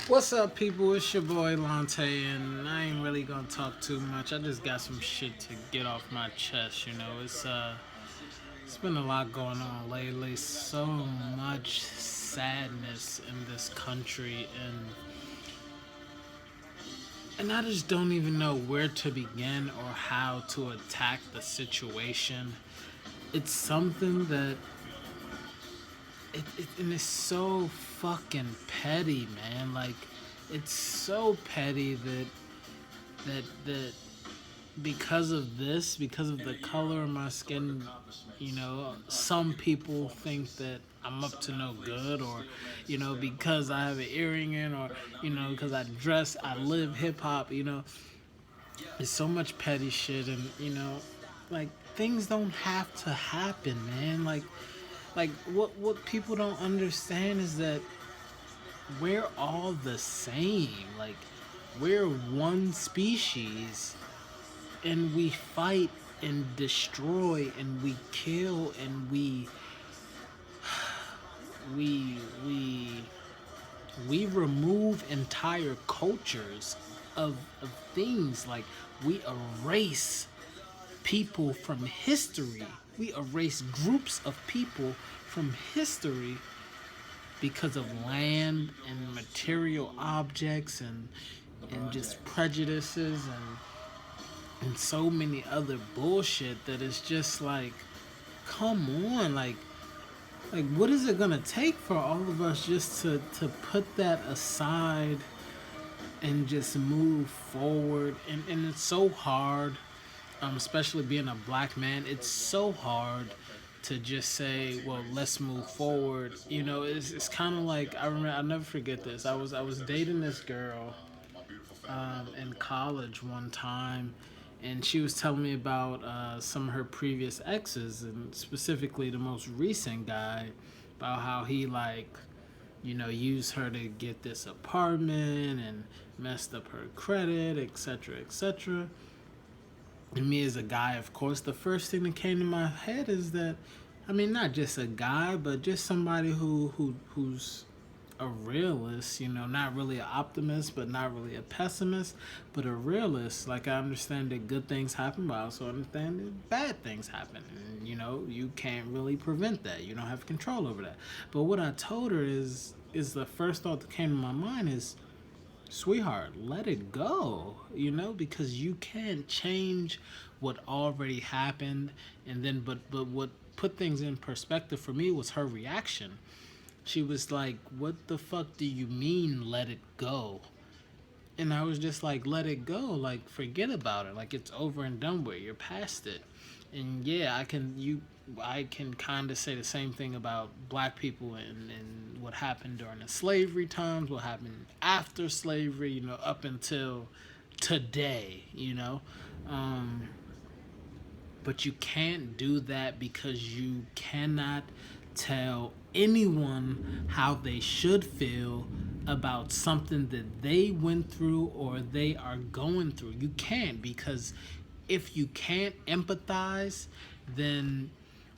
What's up, people? It's your boy Lante, and I ain't really gonna talk too much. I just got some shit to get off my chest. It's been a lot going on lately. So much sadness in this country, and I just don't even know where to begin or how to attack the situation. It's something that and it's so fucking petty, man. Like, it's so petty that because of this, because of the color of my skin, some people think that I'm up to no good, or because I have an earring in, or because I live hip hop. It's so much petty shit, and like, things don't have to happen, man. Like, what people don't understand is that we're all the same. Like, we're one species, and we fight and destroy and we kill and we we we remove entire cultures of things. Like, we erase people from history. We erase groups of people from history because of land and material objects and just prejudices and so many other bullshit that it's just like, come on, like what is it gonna take for all of us just to put that aside and just move forward? And it's so hard, especially being a black man. It's so hard to just say, well, let's move forward. It's kind of like, I remember, I'll never forget this. I was dating this girl in college one time, and she was telling me about some of her previous exes, and specifically the most recent guy, about how he, like, used her to get this apartment and messed up her credit, etc., etc. And me as a guy, of course, the first thing that came to my head is that, I mean, not just a guy, but just somebody who's a realist, not really an optimist, but not really a pessimist, but a realist. Like, I understand that good things happen, but I also understand that bad things happen. And, you can't really prevent that. You don't have control over that. But what I told her is the first thought that came to my mind is, sweetheart, let it go, because you can't change what already happened. And then, but what put things in perspective for me was her reaction. She was like, what the fuck do you mean, let it go? And I was just like, let it go. Like, forget about it. Like, it's over and done with. You're past it. And yeah, I can kind of say the same thing about black people and what happened during the slavery times, what happened after slavery, up until today, Um, but you can't do that because you cannot tell anyone how they should feel about something that they went through or they are going through. You can't, because if you can't empathize, then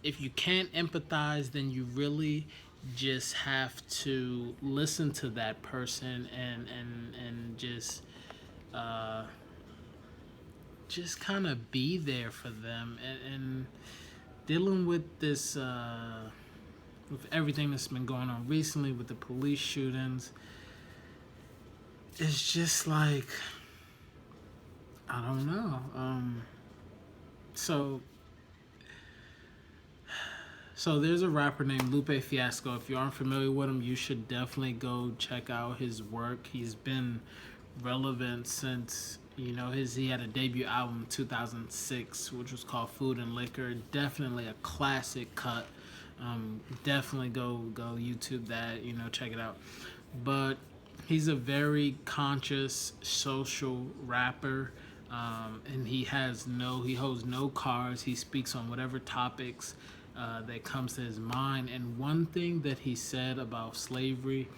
then you really just have to listen to that person and just kind of be there for them, and dealing with this with everything that's been going on recently with the police shootings. It's just like, I don't know. So so there's a rapper named Lupe Fiasco. If you aren't familiar with him, you should definitely go check out his work. He's been relevant since, he had a debut album in 2006, which was called Food and Liquor. Definitely a classic cut. Definitely go YouTube that, check it out. But he's a very conscious social rapper. And he holds no cards. He speaks on whatever topics that comes to his mind. And one thing that he said about slavery,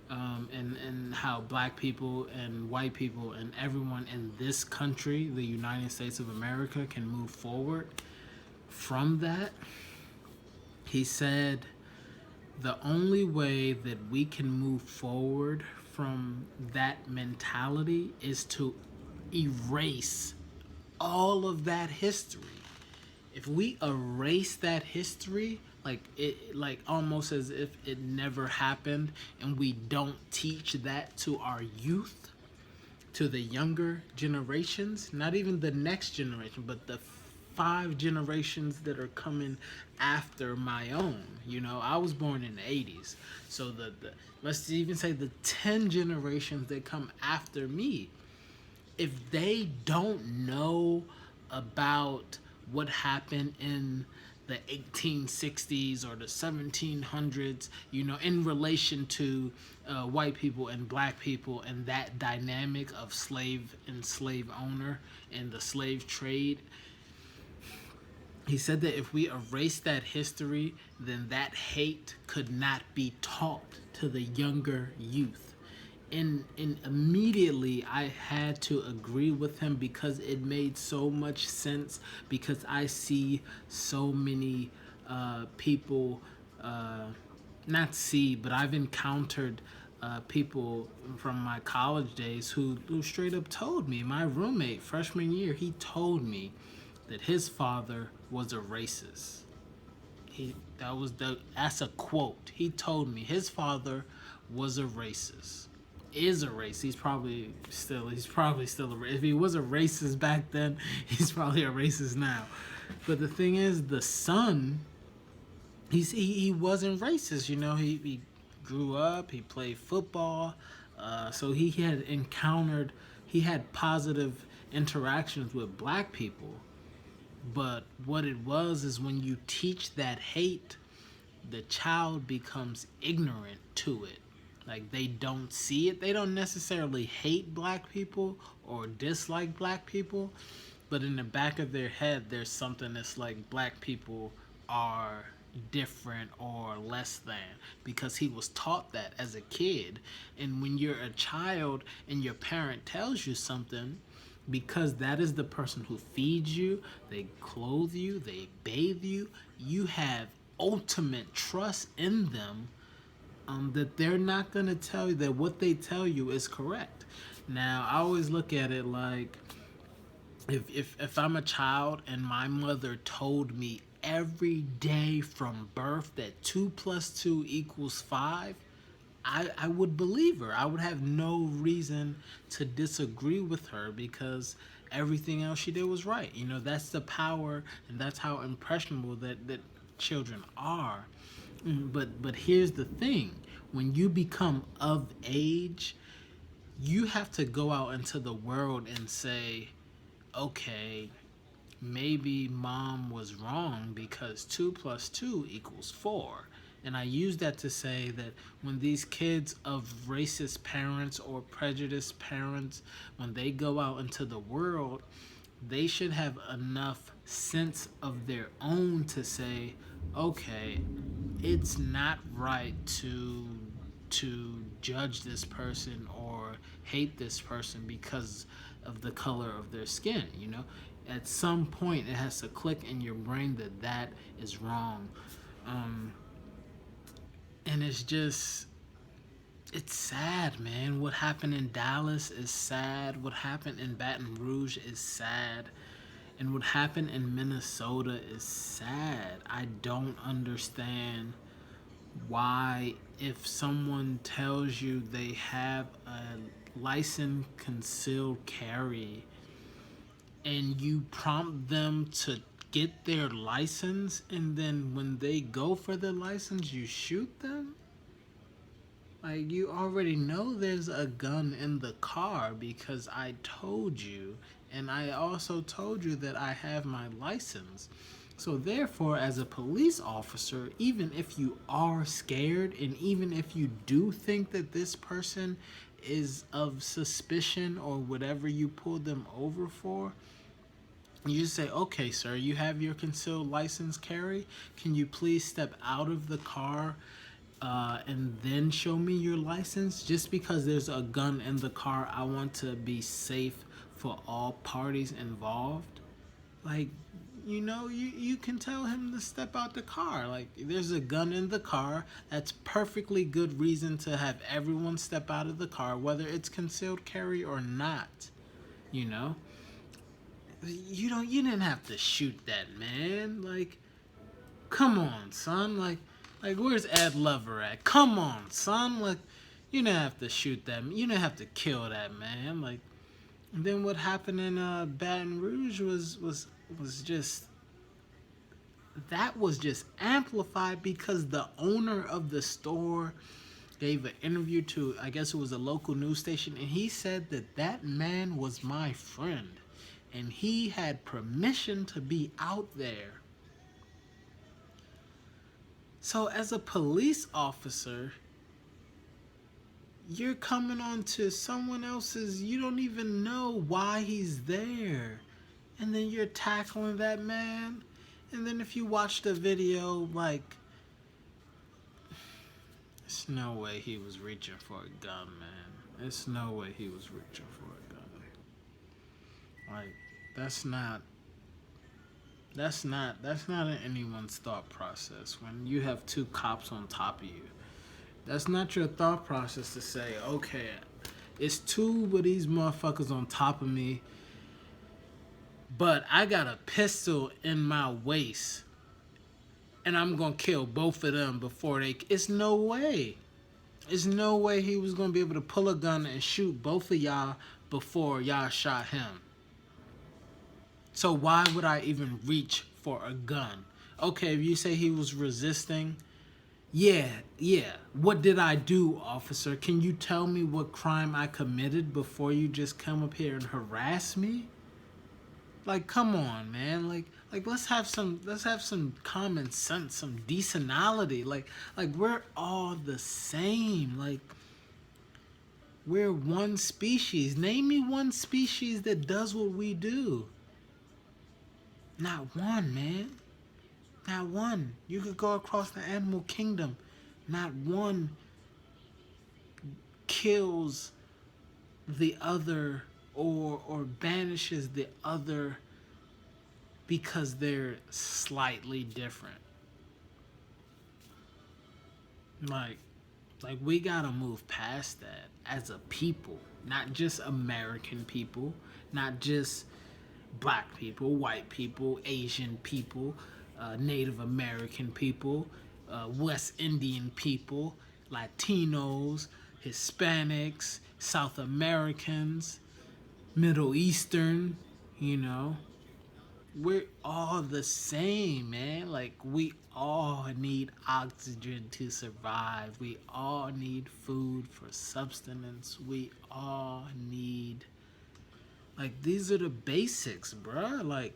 and how black people and white people and everyone in this country, the United States of America, can move forward from that. He said the only way that we can move forward from that mentality is to erase all of that history. If we erase that history, like it, like almost as if it never happened, and we don't teach that to our youth, to the younger generations, not even the next generation, but the 5 generations that are coming after my own. You know, I was born in the 80s. So the let's even say the 10 generations that come after me, if they don't know about what happened in the 1860s or the 1700s, you know, in relation to white people and black people and that dynamic of slave and slave owner and the slave trade, he said that if we erase that history, then that hate could not be taught to the younger youth. And immediately I had to agree with him because it made so much sense, because I see so many people, not see, but I've encountered people from my college days who straight up told me, my roommate freshman year, he told me that his father was a racist. That's a quote. He told me his father was a racist. Is a racist. He's probably still a racist. If he was a racist back then, he's probably a racist now. But the thing is, the son, he wasn't racist. You know, he grew up. He played football. So he had positive interactions with black people. But what it was is when you teach that hate, the child becomes ignorant to it. Like they don't see it. They don't necessarily hate black people or dislike black people, but in the back of their head, there's something that's like black people are different or less than, because he was taught that as a kid. And when you're a child and your parent tells you something, because that is the person who feeds you, they clothe you, they bathe you, you have ultimate trust in them, that they're not going to tell you that what they tell you is correct. Now, I always look at it like if I'm a child and my mother told me every day from birth that 2 plus 2 equals 5, I would believe her. I would have no reason to disagree with her because everything else she did was right. You know, that's the power and that's how impressionable that children are. But here's the thing. When you become of age, you have to go out into the world and say, okay, maybe mom was wrong because 2 plus 2 equals 4. And I use that to say that when these kids of racist parents or prejudiced parents, when they go out into the world, they should have enough sense of their own to say, okay, it's not right to judge this person or hate this person because of the color of their skin. You know, at some point it has to click in your brain that that is wrong. And it's sad, man. What happened in Dallas is sad. What happened in Baton Rouge is sad. And what happened in Minnesota is sad. I don't understand why, if someone tells you they have a license concealed carry and you prompt them to get their license, and then when they go for the license, you shoot them? Like, you already know there's a gun in the car because I told you, and I also told you that I have my license. So therefore, as a police officer, even if you are scared and even if you do think that this person is of suspicion or whatever you pulled them over for, you just say, okay, sir, you have your concealed license carry. Can you please step out of the car and then show me your license? Just because there's a gun in the car, I want to be safe for all parties involved. Like, you can tell him to step out the car. Like, there's a gun in the car. That's perfectly good reason to have everyone step out of the car, whether it's concealed carry or not. You know, you didn't have to shoot that man. Like, come on, son. Like where's Ed Lover at? Come on, son. Like, you didn't have to shoot that. You didn't have to kill that man. Like, and then what happened in Baton Rouge was just, that was just amplified because the owner of the store gave an interview to, I guess it was a local news station, and he said that that man was my friend and he had permission to be out there. So as a police officer, you're coming on to someone else's, you don't even know why he's there, and then you're tackling that man. And then if you watch the video, like, there's no way he was reaching for a gun, man. There's no way he was reaching for a gun. Like, that's not in anyone's thought process when you have two cops on top of you. That's not your thought process to say, okay, it's two of these motherfuckers on top of me, but I got a pistol in my waist and I'm gonna kill both of them before they. It's no way. There's no way he was gonna be able to pull a gun and shoot both of y'all before y'all shot him. So why would I even reach for a gun? Okay, if you say he was resisting, yeah. What did I do, officer? Can you tell me what crime I committed before you just come up here and harass me? Like, come on, man. Like let's have some common sense, some decenality. Like we're all the same. Like, we're one species. Name me one species that does what we do. Not one, man. Not one. You could go across the animal kingdom. Not one kills the other or banishes the other because they're slightly different. Like we gotta move past that as a people, not just American people, not just black people, white people, Asian people, Native American people, West Indian people, Latinos, Hispanics, South Americans, Middle Eastern, you know. We're all the same, man. Like, we all need oxygen to survive. We all need food for sustenance. We all need, like, these are the basics, bruh. Like,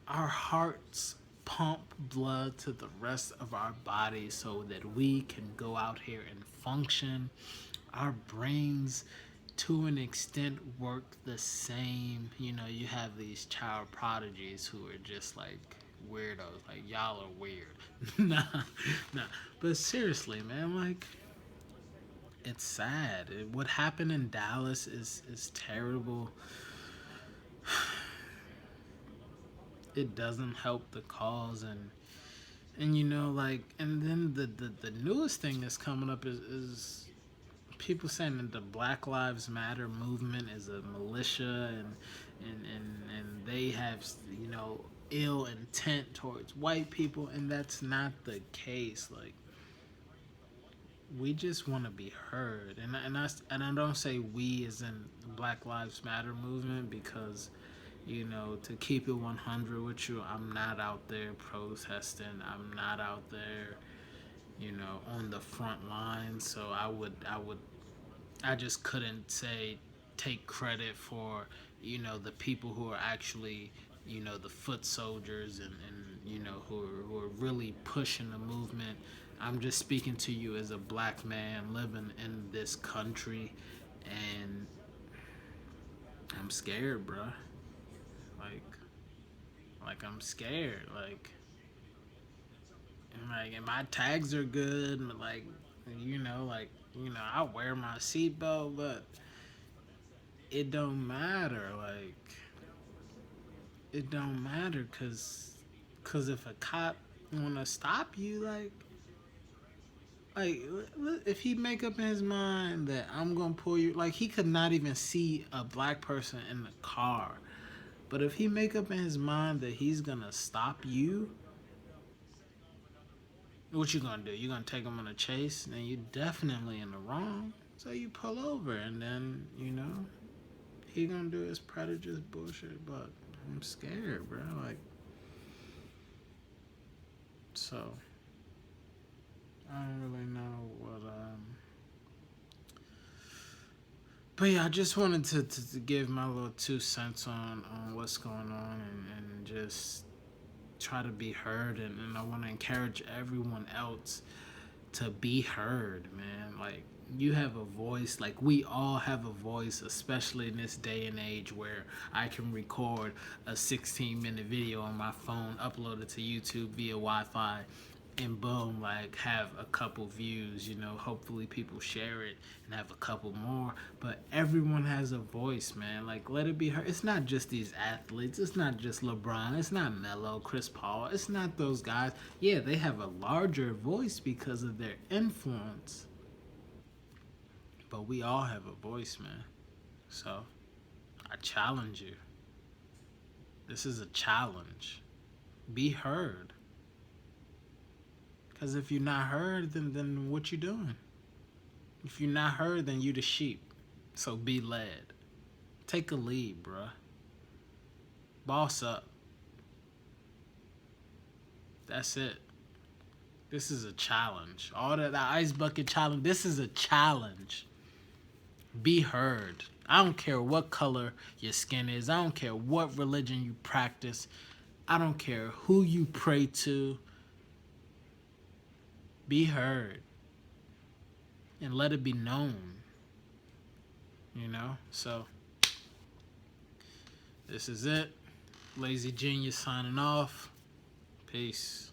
our hearts pump blood to the rest of our bodies so that we can go out here and function. Our brains, to an extent, work the same. You know, you have these child prodigies who are just like weirdos. Like, y'all are weird. nah. But seriously, man, like, it's sad. What happened in Dallas is terrible. It doesn't help the cause, and you know, like, and then the newest thing that's coming up is people saying that the Black Lives Matter movement is a militia, and they have, you know, ill intent towards white people, and that's not the case. Like, we just want to be heard, and I don't say we as in the Black Lives Matter movement, because, you know, to keep it 100 with you, I'm not out there protesting. I'm not out there, you know, on the front line. So I just couldn't take credit for, you know, the people who are actually, you know, the foot soldiers, and you know, who are really pushing the movement. I'm just speaking to you as a black man living in this country, and I'm scared, bruh. Like I'm scared. And my tags are good. And I wear my seatbelt, but it don't matter. Like, it don't matter, cause Cause if a cop wanna stop you, like if he make up in his mind that I'm gonna pull you, like he could not even see a black person in the car. But if he make up in his mind that he's gonna stop you, what you gonna do? You gonna take him on a chase? Then you definitely in the wrong. So you pull over, and then he gonna do his predators bullshit. But I'm scared, bro. Like, so I don't really know what. But yeah, I just wanted to give my little 2 cents on what's going on, and just try to be heard, and I want to encourage everyone else to be heard, man. Like, you have a voice. Like, we all have a voice, especially in this day and age where I can record a 16-minute video on my phone, upload it to YouTube via Wi-Fi, and boom, like, have a couple views. Hopefully people share it and have a couple more. But everyone has a voice, man. Like, let it be heard. It's not just these athletes. It's not just LeBron. It's not Melo, Chris Paul. It's not those guys. Yeah, they have a larger voice because of their influence, but we all have a voice, man. So I challenge you. This is a challenge. Be heard. Because if you're not heard, then what you doing? If you're not heard, then you the sheep. So be led. Take a lead, bruh. Boss up. That's it. This is a challenge. All that the ice bucket challenge, this is a challenge. Be heard. I don't care what color your skin is. I don't care what religion you practice. I don't care who you pray to. Be heard. And let it be known. So this is it. Lazy Genius signing off. Peace.